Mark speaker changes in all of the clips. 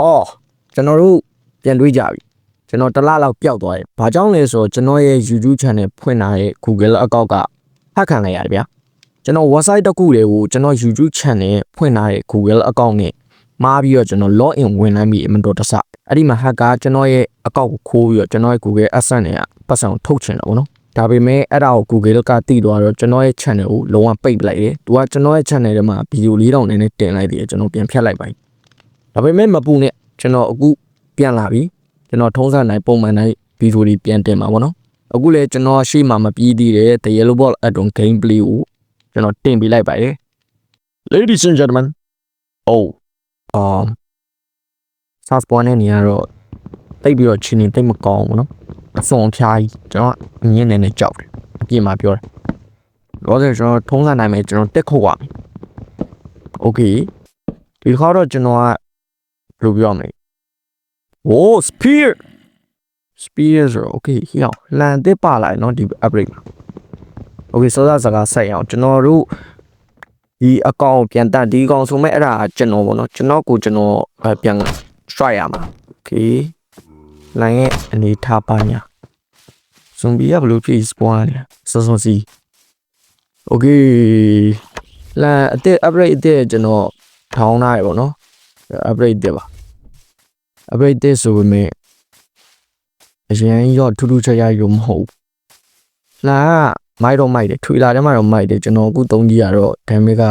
Speaker 1: အော်ကျွန်တော်တို့ပြန်တွေးကြပြီကျွန်တော်တစ်လလောက်ပျောက်သွားတယ်ဘာကြောင့်လဲဆိုတော့ကျွန်တော်ရဲ့ YouTube channel ဖွင့်ထားတဲ့ Google account ကဟက်ခံလိုက်ရတယ်ဗျာကျွန်တော် website တစ်ခုတည်းကိုကျွန်တော် YouTube channel ဖွင့်ထားတဲ့ Google account နဲ့မှားပြီးတော့ကျွန်တော် log in ဝင်လိုက်ပြီးအမတော်တဆအဲ့ဒီမှာ hacker ကျွန်တော်ရဲ့ account ကိုခိုးပြီးတော့ကျွန်တော်ရဲ့ Google Adsense နဲ့ပတ်စံထုတ်ချင်တယ်ဗောနော်ဒါပေမဲ့အဲ့ဒါကို Google ကတိသွားတော့ကျွန်တော်ရဲ့ channel ကိုလုံးဝပိတ်ပလိုက်တယ်သူကကျွန်တော်ရဲ့ channel ထဲမှာ video 4000နဲ့တင်လိုက်တယ်ကျွန်တော်ပြန်ဖြတ်လိုက်ပါဒါပေမဲ့မပူနဲ့ကျွန်တော်အခုပြန်လာပြီကျွန်တော်ထုံးစံတိုင်းပုံမှန်တိုင်းဗီဒီယိုတွေပြန်တင်မှာပေါ့နော်အခုလည်းကျွန်တော်ရှေ့မှာမပြီးသေးတဲ့ The Yellow Ball Add-on Gameplay ကိုကျွန်တော်တင်ပေးလိုက်ပါတယ် Ladies and gentlemen South Point နဲ့နေရတော့တိတ်ပြီးတော့ချင်းနေတိတ်မကောင်းဘူးနော်အစွန်ဖျားကြီးကျွန်တော်ငင်းနေကြောက်တယ်အပြင်မှာပြောတယ်တော့ကျွန်တော်ထုံးစံတိုင်းပဲကျွန်တော်တက်ခုတ်ရမယ် Okay ဒီခါတော့ကျွန်တော်ကဘယ်လိုပြောမလဲOh, spear ဆို okay ဟိအောင်လန်တစ်ပါလိုက်เนาะဒီ upgrade မှာ okay စောစောစကားဆက်အောင်ကျွန်တော်တို့ဒီအကောင့်ပြန်တက်ဒီအကောင့်ဆိုမဲ့အဲ့ဒါကျွန်တော်ပေါ့เนาะကျွန်တော်ပြန် strike ရမှာ okay လန်ရဲ့အနေထားပါညာ zombie ကဘယ်လိုဖြစ် spawn လဲစောစောစီ okay လန်အတစ် upgrade အတစ်ကျွန်တော်ထောင်းထားရပေါ့เนาะ upgrade တစ်ပါ upgrade တဲ့ဆိုပေမဲ့အရင်ရောထူးထူးခြားခြားရုံမဟုတ်လာမိုက်တော့မိုက်တယ်ထွေလာထဲမှာတော့မိုက်တယ်ကျွန်တော်အခုသုံးကြည့်ရတော့ damage က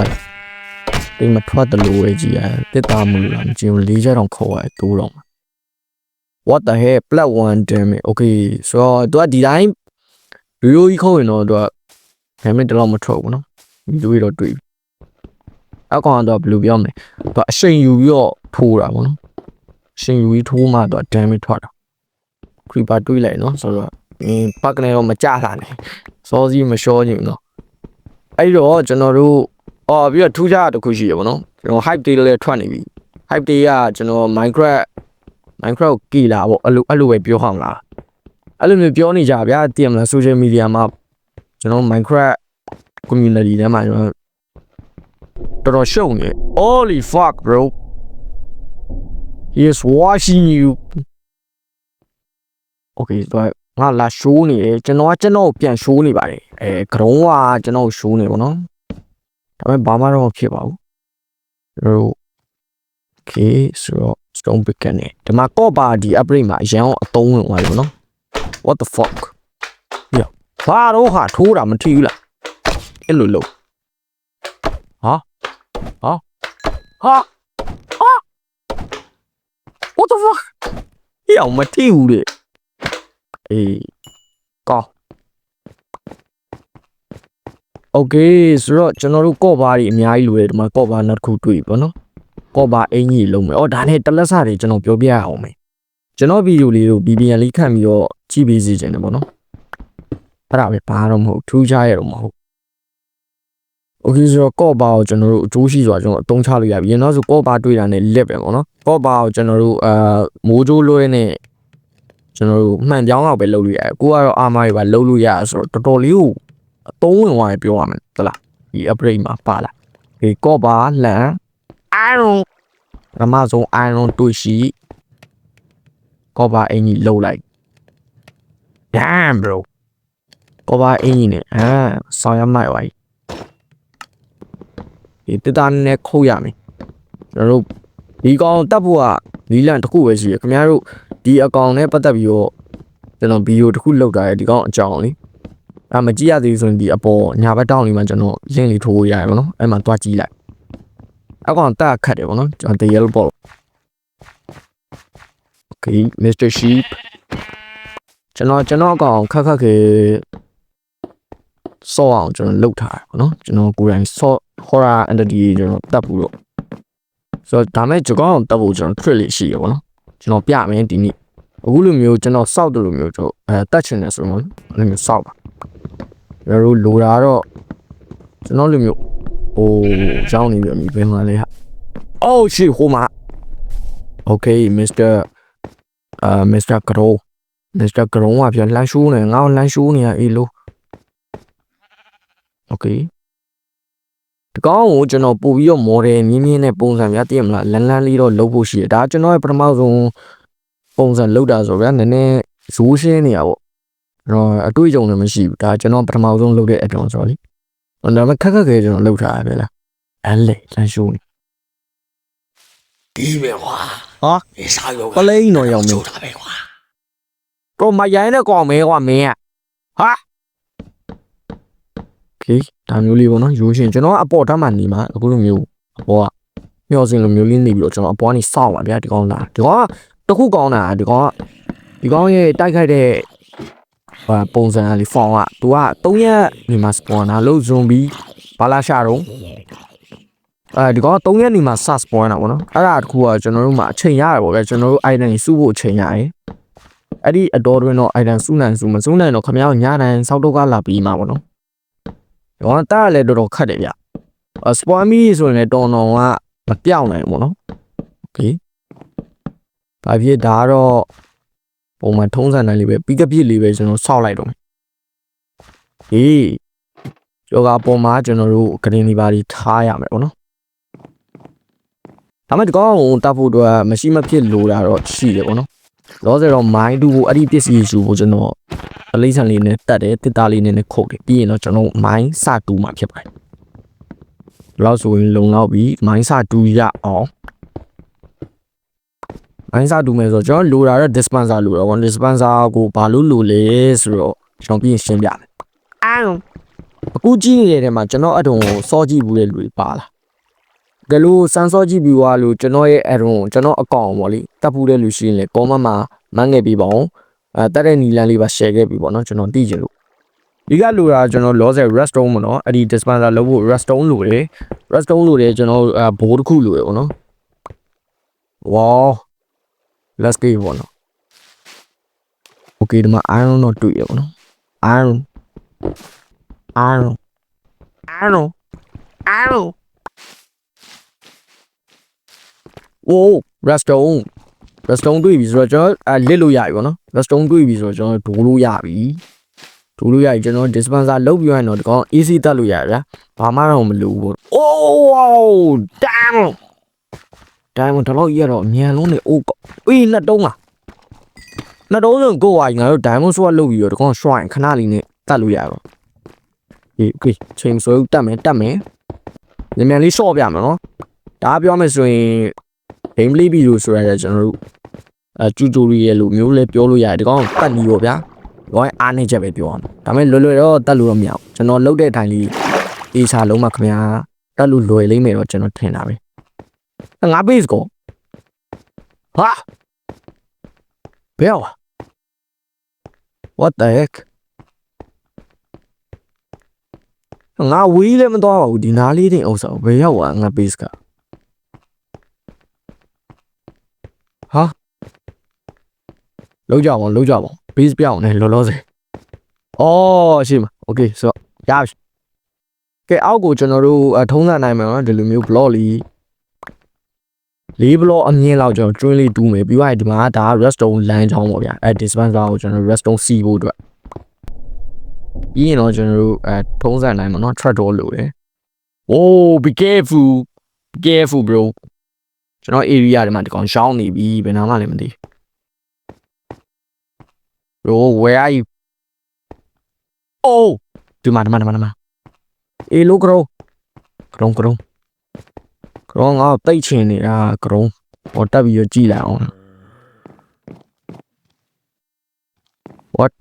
Speaker 1: တိတ်မထွက်တယ်လို့ပဲကြည့်ရတယ်တက်တာမလို့လားမကြည့်ဘူး၄ချက်တော့ခေါ်ရတယ်တိုးတော့ what the heck plus 1 damage okay ဆိုတော့သူကဒီတိုင်းရိုးကြီးခေါ်ရင်တော့သူက damage တလောက်မထွက်ဘူးနော်ဒီလိုတော့တွေ့ပြီအကောင်ကတော့ဘယ်လိုပြောမလဲသူအရှိန်ယူပြီးတော့ထိုးတာပေါ့နော်ရှင်ယူပြီးထိုးမှတော့ damage ထွက်တာ creeper တွေးလိုက်နော်ဆိုတော့ပတ်ကနေတော့မကြတာနဲ့စောစီးမလျှောချင်ဘူးနော်အဲ့တော့ကျွန်တော်တို့ပြီးတော့ထူးခြားတစ်ခုရှိရပါတော့ကျွန်တော် hype day လည်းထွက်နေပြီ hype day ကကျွန်တော် Minecraft ကိုကီလာပေါ့အဲ့လိုပဲပြောအောင်လားအဲ့လိုမျိုးပြောနေကြဗျာတည်မလား social media မှာကျွန်တော် Minecraft community ထဲမှာကျွန်တော်တော်တော်ရှုံနေ holy fuck bro He is watching you. Okay, so ငါလာ show နေတယ်ကျွန်တော်ပြန် show နေပါတယ်ကရုံးကကျွန်တော် show နေပေါ့နော်ဒါပေမဲ့ဘာမှတော့ဖြစ်ပါဘူးတို့ Okay ဆိုတော့ stone pick နဲ့ဒီမှာ copper ဒီ upgrade မှာအရန်အောင်အသုံးဝင်သွားပြီပေါ့နော် What the fuck ဘာတော့ဟာထိုးတာမထီဘူးလားအဲ့လိုလို့ဟာWhat the fuck ဟိအောင်မထီဘူးလေကော Okay ဆိုတော့ကျွန်တော်တို့ကော့ဘာတွေအများကြီးလိုတယ်ဒီမှာကော့ဘာနောက်တစ်ခုတွေ့ပြီပေါ့နော်ကော့ဘာအင်ကြီးလုံးမယ်ဒါနဲ့တလက်စတွေကျွန်တော်ပြောပြရအောင်မယ်ကျွန်တော်ဗီဒီယိုလေးကို BBN လေးခန့်ပြီးတော့ကြည့်ပေးစီခြင်းတယ်ပေါ့နော်အဲ့ဒါပဲဘာတော့မဟုတ်ထူးခြားရတော့မဟုတ်Okay ဆိုတော့ကော့ဘာကိုကျွန်တော်တို့အကျိုးရှိစွာကျွန်တော်အသုံးချလို့ရပြီရင်တော့ဆိုကော့ဘာတွေ့တာနဲ့လက်ပဲပေါ့နော်ကော့ဘာကိုကျွန်တော်တို့မိုးကြိုးလွှဲနဲ့ကျွန်တော်တို့မှန်ပြောင်းတော့ပဲလုပ်လို့ရတယ်ကိုကတော့အာမတွေပါလုပ်လို့ရဆိုတော့တော်တော်လေးကိုအသုံးဝင်သွားတယ်ပြောရမယ်ဟုတ်လားဒီ upgrade မှာပါလာဒီကော့ဘာလန် iron ပထမဆုံး iron တွေ့ရှိကော့ဘာအင်ကြီးလှုပ်လိုက် damn bro ကော့ဘာအင်ကြီးနဲ့ဆောင်းရမိုက်ပါဒီတတနဲ့ခုတ်ရမယ်ကျွန်တော်တို့ဒီကောင်တက်ဖို့ကလီလန်တစ်ခုပဲရှိရခင်ဗျားတို့ဒီအကောင်နဲ့ပတ်သက်ပြီးတော့ကျွန်တော်ဗီဒီယိုတစ်ခုလုပ်တာရဒီကောင်အကြောင်းလေမကြည့်ရသေးဘူးဆိုရင်ဒီအပေါ်ညာဘက်တောင်းလေးမှာကျွန်တော် link လေးထိုးရရပါတော့အဲ့မှာတွားကြည့်လိုက်အကောင်တက်ခတ်တယ်ဗောနော်ကျွန်တော် The Yellow Ball Okay Mr. Sheep ကျွန်တော်အကောင်ခက်ခဲစောအောင်ကျွန်တော်လုပ်ထားတယ်ဗောနော်ကျွန်တော်ကိုယ်တိုင်စော horror entity ကျွန်တော်တက်ဘူးတော့ဆိုတော့ဒါမဲ့ကျွန်တော်တက်ဖို့ကျွန်တော် trick လေးရှိရဗောနော်ကျွန်တော်ပြမယ်ဒီနေ့အခုလိုမျိုးကျွန်တော်စောက်တယ်လို့မျိုးကျွန်တော်တက်ချင်တယ်ဆိုတော့အဲ့လိုမျိုးစောက်ပါတို့လိုတာတော့ကျွန်တော်လိုမျိုးရောင်းနေပြီဘယ်မှာလဲဟာ Oh shit ဟိုမှာ Okay Mr. Grow ကပြန်လမ်းရှိုးနေငါ့ကိုလမ်းရှိုးနေရအေးလို့ Okay ဒီကောင်ကိုကျွန်တော်ပို့ပြီးတော့ model မြင်းမြင်းနဲ့ပုံစံများတည်မလားလန်းလန်းလေးတော့လုပ်ဖို့ရှိတယ်ဒါကျွန်တော်ရဲ့ပထမဆုံးပုံစံလုပ်တာဆိုဗျာနည်းနည်းဇိုးရှင်းနေရပေါ့တော့အတွေ့အကြုံလည်းမရှိဘူးဒါကျွန်တော်ပထမဆုံးလုပ်တဲ့အတုံးဆိုတော့လေဒါပေမဲ့ခက်ခက်ခဲကျွန်တော်လုပ်ထားရပဲလားအဲ့လေလမ်းရှိုးနေဒီပဲကွာဟာဒီစားရောပလိန်တော့ရောက်နေတာပဲကွာတော့မရိုင်းတဲ့ကောင်မဲကွာမင်းอ่ะဟာโอเคဒါမျိုးလေးပေါ့နော်ရိုးရှင်ကျွန်တော်အပေါ်ထပ်မှနေမှာအခုလိုမျိုးအပေါ်ကမျောစင်လိုမျိုးလေးနေပြီးတော့ကျွန်တော်အပေါ်ကနေစောက်ပါဗျာဒီကောင်လားဒီကောင်ကတခုကောင်းတာဒီကောင်ရဲ့တိုက်ခိုက်တဲ့ပုံစံလေးဖောင်ကသူက3ရက်နေမှာ spawner လို့ zombie ဘာလာရှာတော့ဒီကောင်က3ရက်နေမှာ spawn တာပေါ့နော်အဲ့ဒါတခုကကျွန်တော်တို့မှာအချိန်ရတယ်ပေါ့ဗျာကျွန်တော်တို့ item ကြီးစုဖို့အချိန်ရတယ်အဲ့ဒီအတော်တွင်တော့ item စုနိုင်စုမစုနိုင်တော့ခမရညတိုင်းစောက်တော့ကလာပြီးမှာပေါ့နော်ဒီကောင်တားလည်းတော်တော်ခတ်တယ်ဗျ spawn မီဆိုရင်လည်းတော်တော်ကမပြောင်းနိုင်ဘူးပေါ့နော်โอเคဘာဖြစ်ဒါကတော့ပုံမှန်ထုံးစံတိုင်းလေးပဲပြီးကပြစ်လေးပဲကျွန်တော်ဆောက်လိုက်တော့မယ်ဟေးယောဂပေါ်မှာကျွန်တော်တို့ဂရင်းဒီပါတီထားရမယ်ပေါ့နော်ဒါမှဒီကောင်ကိုတပ်ဖို့တော့မရှိမဖြစ်လိုတာတော့ရှိတယ်ပေါ့နော်လောဆယ်တော့မိုင်းတူကိုအဲ့ဒီပစ္စည်းယူဖို့ကျွန်တော်အလေးဆန်လေးနဲ့တက်တယ်တစ်သားလေးနဲ့ခုတ်တယ်ပြီးရင်တော့ကျွန်တော်မိုင်းစတူမှာဖြစ်ပါတယ်လောက်ဆိုရင်လုံလောက်ပြီးမိုင်းစတူရအောင်မိုင်းစတူမယ်ဆိုတော့ကျွန်တော်လိုတာတော့ dispenser လိုတော့ dispenser ကိုဘာလို့လိုလဲဆိုတော့ကျွန်တော်ပြီးရင်ရှင်းပြမယ်အခုကြည့်နေတဲ့ထဲမှာကျွန်တော်အတုံကိုစောကြည့်ဘူးတဲ့လူတွေပါလားကလို့စမ်းစောကြည့်ပြီးွားလို့ကျွန်တော်ရဲ့အတုံကျွန်တော်အကောင့်ပေါ့လေတက်ဘူးတဲ့လူရှိရင်လေ comment မှာမှန်းခဲ့ပြီးပါအောင်တက်တဲ့နီလန်လေးပါ share ခဲ့ပြီးပေါ့နော်ကျွန်တော်သိချင်လို့ဒီကလိုတာကျွန်တော် loss redstone ပေါ့နော်အဲ့ဒီ dispenser လုပ်ဖို့ redstone လိုတယ် redstone လိုတယ်ကျွန်တော်ဘိုးတစ်ခုလိုရပေါ့နော် wow let's go ပေါ့နော် okay ဒီမှာ iron တော့တွေ့ရပေါ့နော် iron oh redstone တွေ့ပြီဆိုတော့ကျွန်တော်လစ်လို့ရပြီပေါ့နော် redstone တွေ့ပြီဆိုတော့ကျွန်တော်ဒိုးလို့ရပြီကျွန်တော် dispenser လုပ်ပြီးရင်တော့ဒီကောင် easy တက်လို့ရဗျာဘာမှတော့မလိုဘူးပေါ့ oh damn ဒါတော့ရတော့မြန်လုံးနေအိုးအေးနှစ်တုံးဆိုကိုဝိုင်းငါတို့ diamond sword လုပ်ပြီးတော့ဒီကောင် shrine ခဏလေးနဲ့တက်လို့ရတော့okay ချိန်ဆိုတက်မယ်မြန်လေး short ပြမယ်နော်ဒါပြောမယ်ဆိုရင် game play ပြီးလို့ဆိုရတဲ့ကျွန်တော်တို့tutorial လို့မျိုးလဲပြောလို့ရတယ်ဒီကောင်တက်နီပေါ့ဗျာဒီကောင်အားနေချက်ပဲပြောအောင်ဒါပေမဲ့လွယ်တော့တက်လို့တော့မရဘူးကျွန်တော်လုပ်တဲ့အတိုင်းလေးအေးချလုံးမှာခင်ဗျာတက်လို့လွယ်လိမ့်မယ်တော့ကျွန်တော်ထင်တာပဲငါ base ကိုဟာဘယ် what the heck ငါဝီးလည်းမသွားပါဘူးဒီနားလေးတင်ဥစ္စာဘယ်ရောက်သွားငါ base ကဟာလောက်ကြပါ base ပြောင်းနေလောစေအော်ရှိမှာ okay ဆိုရပြီကဲအောက်ကိုကျွန်တော်တို့ထုံးစံနိုင်မယ်နော်ဒီလိုမျိုး block လေးblock အမြင့်လောက်ကျွန်တော် train လေးတူးမယ်ပြီးတော့ဒီမှာဒါ redstone လမ်းချောင်းပေါ့ဗျာအဲ dispenser ကိုကျွန်တော် redstone စီးဖို့အတွက်ပြီးရင်တော့ကျွန်တော်တို့ထုံးစံနိုင်မှာနော် trapdoor လိုတယ် oh be careful bro ကျွန်တော် area ဒီမှာဒီကောင်ရှောင်းနေပြီဘယ်နာမှလည်းမသိ bro where are you oh ဒီမှာအေးလို့ကရုံငါတိတ်ချင်နေတာကရုံဟောတက်ပြီးတော့ကြည်လိုက်အောင် what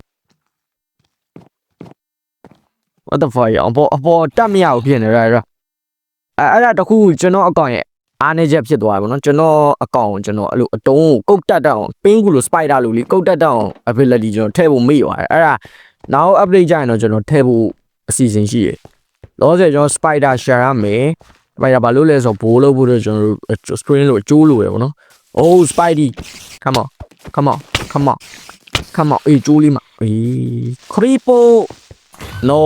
Speaker 1: the fuck အပေါ်တက်မရဘူးဖြစ်နေရအဲ့ဒါတခုကျွန်တော်အကောင့်ရဲ့အားနေချက်ဖြစ်သွားပြီပေါ့နော်ကျွန်တော်အကောင့်ကျွန်တော်အဲ့လိုအတုံးကိုကုတ်တက်တောင်ပင်းကူလို spider လိုလေကုတ်တက်တောင် ability ကျွန်တော်ထည့်ဖို့မေ့သွားတယ်အဲ့ဒါနောက် update ကြရင်တော့ကျွန်တော်ထည့်ဖို့အစီအစဉ်ရှိတယ်လောဆယ်ကျွန်တော် spider share ရမယ်spider ဘာလို့လဲဆိုတော့ဘိုးလို့ဖို့တော့ကျွန်တော် screen လို့အကျိုးလိုရပေါ့နော် oh spidey come on အေးကျိုးလေးမှာအေး creeper no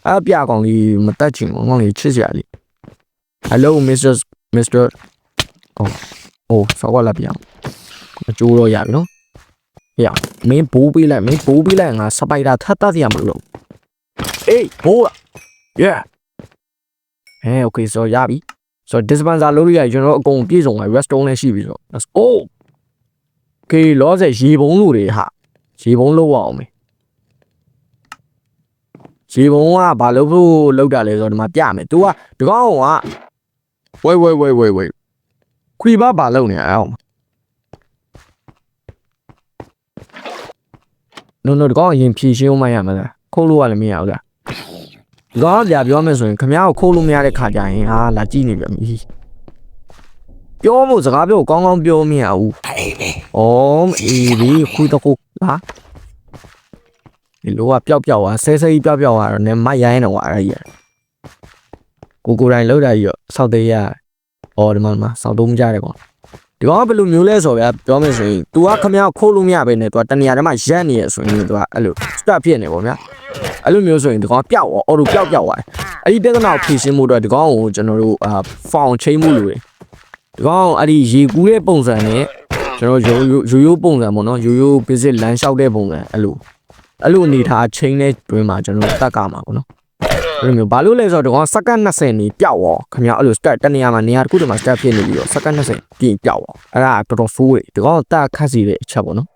Speaker 1: အပြကောင်လေးမတက်ချင်ဘူးငေါ့လေးချစ်စရာလေး hello Mr. oh ဆောက်လာပြန်အကျိုးတော့ရပြီနော်ဟေ့မင်းဘိုးပေးလိုက်ငါစပိုက်တာထပ်တတ်ရမလို့အေးဘိုးyeah okay ဆိုရပြီဆိုတော့ dispenser လုပ်ရကျွန်တော်အကုန်ပြည့်စုံပါ restaurant လည်းရှိပြီဆိုတော့ let's go okay လောဆယ်ရေပုံးလူတွေဟာရေပုံးလောက်အောင်မယ်ရေပုံးကဘာလို့ဖို့လောက်တာလဲဆိုတော့ဒီမှာပြမယ် तू ကဒီကောင်ကဝေးခွေးဘာလောက်နေအောင် no ဒီကောင်အရင်ဖြည့်ရှင်းမှရမှာလားခိုးလို့ကလည်းမရဘူးလားဒီကောင်ကပြောမယ်ဆိုရင်ခမ ्या ကိုခိုးလို့မရတဲ့ခါကြရင်ဟာလာကြည့်နေပြန်ပြီပြောမို့စကားပြောကောင်းကောင်းပြောမရဘူးအေးဒီခွေးတော့ဟာဒီလိုကပျောက်သွားဆဲဆဲကြီးပျောက်သွားတော့နည်းမရိုင်းတော့အဲ့ဒါကိုတိုင်းလောက်တာကြီးရောစောက်သေးရဒီမှာစောက်တော့မကြတဲ့ကောင်ဒီကောင်ကဘယ်လိုမျိုးလဲဆိုဗျာပြောမယ်ဆိုရင် तू ကခမ ्या ခိုးလို့မရပဲနဲ့ तू ကတနေရာထဲမှာရက်နေရဆိုရင် तू ကအဲ့လို start ဖြစ်နေပေါ့ဗျာအဲ့လိုမျိုးဆိုရင်ဒီကောင်ပျောက်သွားအော်လိုပျောက်သွားအဲ့ဒီပြဿနာကိုဖြေရှင်းမှုတော့ဒီကောင်ကိုကျွန်တော်တို့ဖောင်ချိန်မှုလို့ဒီကောင်အဲ့ဒီရေကူးတဲ့ပုံစံနဲ့ကျွန်တော်ရိုးပုံစံပေါ့နော်ရိုး basic လမ်းလျှောက်တဲ့ပုံစံအဲ့လိုအနေထားချိန်တဲ့တွင်းမှာကျွန်တော်တက်ကမှာပေါ့နော်အဲ့လိုမျိုးဘာလို့လဲဆိုတော့ဒီကောင်စက္ကန့်20နေပျောက်သွားခင်ဗျာအဲ့လို start တနေရာမှာနေရာတစ်ခုတည်းမှာ start ဖြစ်နေပြီးတော့စက္ကန့်20ပြင်ပျောက်သွားအဲ့ဒါတော်တော်ဆိုးတယ်ဒီကောင်တက်ခတ်စီတဲ့အချက်ပေါ့နော်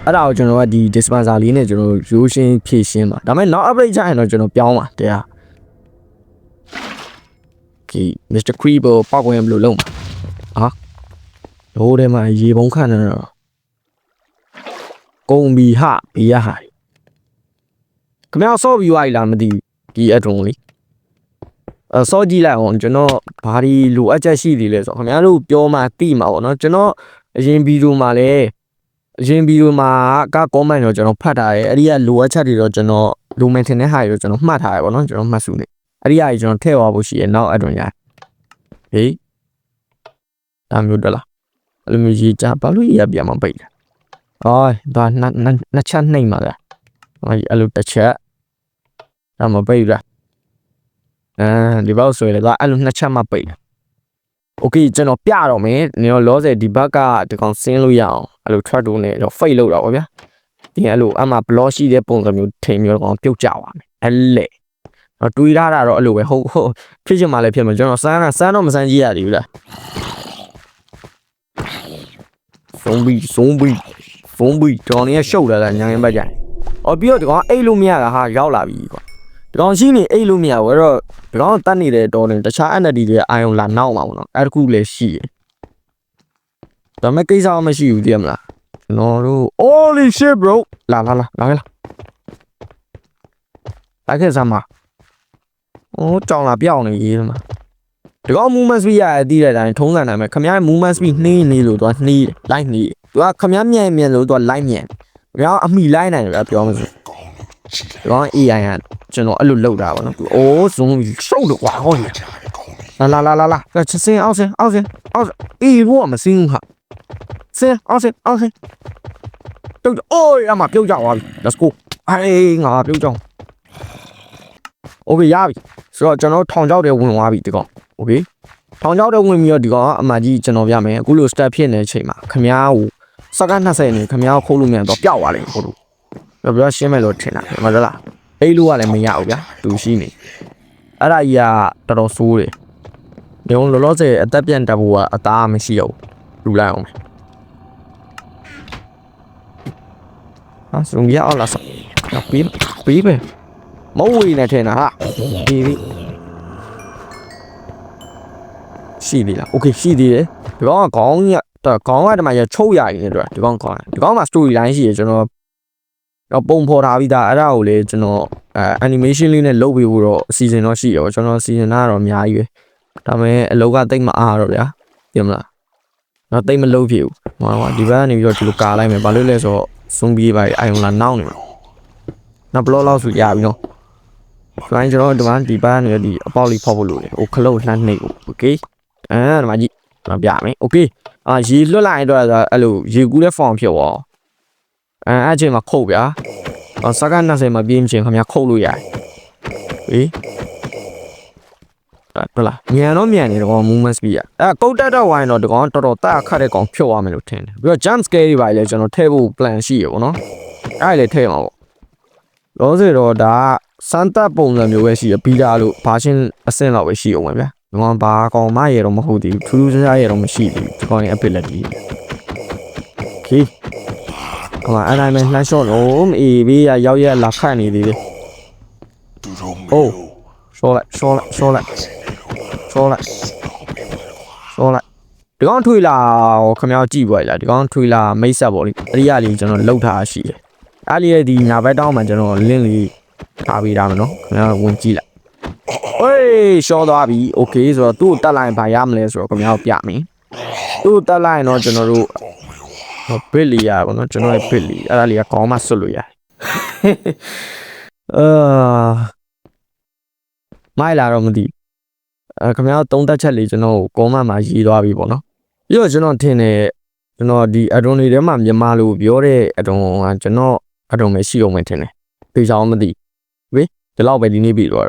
Speaker 1: အဲ့ဒါကိုကျွန်တော်ကဒီ dispenser လေးနဲ့ကျွန်တော်ရိုးရှင်းဖြည့်ရှင်းပါဒါပေမဲ့နောက် upgrade ကျရင်တော့ကျွန်တော်ပြောင်းပါတရား okay Mr. Creeper ပောက်ဝင်ဘယ်လိုလုပ်မှာဟိုထဲမှာရေပုံးခန့်နေတော့ကုံဘီဟဘီရဟာခမ ्या ဆော့ပြီးသွားပြီလားမသိဒီအထုံးလေးဆော့ကြည့်လိုက်အောင်ကျွန်တော်ဘာဒီလိုအပ်ချက်ရှိသေးလဲဆိုတော့ခမ ्या တို့ပြောမှသိမှာပေါ့နော်ကျွန်တော်အရင်ဗီဒီယိုမှာလည်းcomment တော့ကျွန်တော်ဖတ်ထားတယ်အဲ့ဒီကလိုအပ်ချက်တွေတော့ကျွန်တော်လိုမယ်ထင်တဲ့ဟာတွေတော့ကျွန်တော်မှတ်ထားရပါတော့ကျွန်တော်မှတ်စုနေအဲ့ဒီဟာကြီးကျွန်တော်ထည့်သွားဖို့ရှိရနောက်အတွင်ရဟေးဒါမျိုးတော့လားအဲ့လိုမျိုးကြီးကြဘာလို့ရပြန်မပိတ်လဲဒါနှစ်ချက်နှိမ့်ပါလားအဲ့လိုတစ်ချက်ဒါမပိတ်လားဒီဘောက်ဆိုရလေကအဲ့လိုနှစ်ချက်မှပိတ်တယ်โอเคကျွန်တော်ပြတော့မယ်နေတော့လောဆယ်ဒီဘက်ကဒီကောင်ဆင်းလို့ရအောင်အဲ့လို track တို့နဲ့တော့ fade လောက်တာပေါ့ဗျာဒီအဲ့လိုအမှ block ရှိတဲ့ပုံစံမျိုးထိန်မျိုးကောင်ပြုတ်ကြပါမယ်အဲ့လေတော့တွေးထားတာတော့အဲ့လိုပဲဟုတ်ဖြစ်ချင်မှလည်းဖြစ်မှာကျွန်တော်စမ်းတော့မစမ်းကြည့်ရသေးဘူးလားဖုန်းဘီတော်နေရှုပ်လာတာညာရင်ပတ်ကြပြီးတော့ဒီကောင်အိတ်လို့မရတာဟာရောက်လာပြီကွာဒီကောင်ရှိနေအိတ်လို့မရဘူးအဲ့တော့ဒီကောင်တတ်နေတဲ့တော်နေတခြား entity တွေအာယုံလာနောက်မှာပေါ့နော်အဲ့တခုလည်းရှိတယ်ဒါမဲ့ကိစ္စမရှိဘူးသိရမလားကျွန်တော်တို့ holy shit bro လာလိုက်ခဲ့စမ်းပါကြောင်လာပြောင်းနေရေးမှာဒီကောင် movement speed ရတည်တဲ့အတိုင်းထုံးစံနိုင်မယ်ခမ ्या movement speed နှီးနေလို့သူကနှီးလိုက်နှီးသူကခမ ्याမြန်လို့သူကလိုက်မြန်ခမ ्या အမိလိုက်နိုင်တယ်ပြောမှဆိုဒီကောင် AI ကကျွန်တော်အဲ့လိုလောက်တာပါနော်ဇုံရှုပ်လို့ကွာဟောလာချက်စင်းအောက်စင်းအေးဘောမစင်းဟာစင်းအောက်စင်းပြုတ်အမပြုတ်ကြသွားပြီ let's go ငါပြုတ်ကြောင်း okay ရပြီဆိုတော့ကျွန်တော်ထောင်ချောက်တွေဝင်သွားပြီဒီကောင် okay ထောင်ချောက်တွေဝင်ပြီးတော့ဒီကောင်ကအမှန်ကြီးကျွန်တော်ပြမယ်အခုလို step ဖြစ်နေတဲ့အချိန်မှာခမ ्या ကိုစက္ကန့်20နေခမ ्या ကိုခိုးလို့မြန်တော့ပျောက်သွားလိမ့်ခိုးလို့ပြောရှင်းမယ်လို့ထင်တာမှန်လားအိတ်လို့ကလည်းမရဘူးဗျာသူရှိနေအဲ့ဒါကြီးကတော်တော်ဆိုးတယ်ဒီကောင်လောလောဆယ်အသက်ပြန်တက်ဖို့ကအသားမရှိတော့ဘူးလူလိုက်အောင်ဆုံရအောင်လားပြီးပဲမဝေးနေထင်တာဟာပြီးရှိသေးလားโอเคရှိသေးတယ်ဒီကောင်ကခေါင်းကတမရချုပ်ရရင်တို့ဒီကောင်မှာ story line ရှိရကျွန်တော်ပုံဖော်ထားပြီးသားအဲ့ဒါကိုလေကျွန်တော်animation လေးနဲ့လုပ်ပြီးတော့အစီအစဉ်တော့ရှိရောကျွန်တော်စီစဉ်တာတော့အများကြီးပဲဒါပေမဲ့အလုပ်ကတိတ်မအားတော့ဗျာသိမလားတော့တိတ်မလုပ်ဖြစ်ဘူးဟောဒီဘက်ကနေပြီးတော့ဒီလိုကာလိုက်မယ်ဘာလို့လဲဆိုတော့ဇွန်ဘီပါအိုင်လာနောက်နေမှာနောက်ဘလော့လောက်ဆိုရပြီနော်ဆိုရင်ကျွန်တော်ဒီဘက်ကနေဒီအပေါက်လေးဖောက်ဖို့လိုတယ်ဟိုခလုတ်လှမ်းနှိပ်ကိုโอเคဒီမှာကြည့်ပြမယ်โอเคရေလွတ်လိုက်တော့အဲ့လိုရေကူးတဲ့ form ဖြစ်သွားအဲ့ချိန်မှာခုတ်ဗျာစက္ကန့်20မှာပြင်းချင်းခင်ဗျာခုတ်လို့ရတယ်ဟေးဟုတ်လားမြန်တော့မြန်နေတော့ movement speed ကုတ်တက်တော့ဝိုင်းတော့ဒီကောင်တော်တော်တက်ခတ်တဲ့ကောင်ဖြုတ်ရမယ်လို့ထင်တယ်ပြီးတော့ jump scare တွေပါလေကျွန်တော်ထည့်ဖို့ plan ရှိရပေါ့နော်အဲ့လေထည့်မှာပေါ့လောစေတော့ဒါ စမ်းတပ်ပုံစံမျိုးပဲရှိရဘီတာလို့ဘာရှင်းအဆင့်လောက်ပဲရှိအောင်ပဲဗျာဒီကောင်ဘာကောင်မရေတော့မဟုတ်သေးဘူးထူးထူးခြားခြားရေတော့မရှိသေးဘူးဒီကောင်ရဲ့ ability โอเคဟိုအဲ့တိုင်းပဲလှမ်းရှော့လို့အေးဘေးရောက်ရလာခန့်နေသေးတယ်အိုးရှော့လိုက်ဒီကောင်ထွေလာခင်ဗျားကြည့်ပွားလားဒီကောင်ထွေလာမိတ်ဆက်ပေါ့လေအရိယာလေးကျွန်တော်လှုပ်ထားရှိတယ်အဲ့ဒီရဲ့ဒီညာဘက်တောင်းမှကျွန်တော်လင်းလေးထားပေးတာမယ်နော်ခင်ဗျားဝင်ကြည့်လိုက်ဟေးရှော့သွားပြီโอเคဆိုတော့သူ့ကိုတက်လိုက်ဘာရမလဲဆိုတော့ခင်ဗျားပြမယ်သူ့ကိုတက်လိုက်တော့ကျွန်တော်တို့ဘစ်လီယာပေါ့နော်ကျွန်တော်ရဲ့ဘစ်လီအဲ့ဒါလေးကခေါင်းမဆွတ်လို့ရတယ်မိုက်လာတော့မသိခင်ဗျားသုံးသက်ချက်လေးကျွန်တော်ကိုကောမမှာရေးသွားပြီပေါ့နော်ပြီးတော့ကျွန်တော်ထင်တယ်ကျွန်တော်ဒီအဒွန်တွေထဲမှာမြန်မာလိုပြောတဲ့အဒွန်ကကျွန်တော်အဒွန်ပဲရှိအောင်ပဲထင်တယ်ဖေချောင်းမသိဘူးဒီလောက်ပဲဒီနေ့ပြီတော့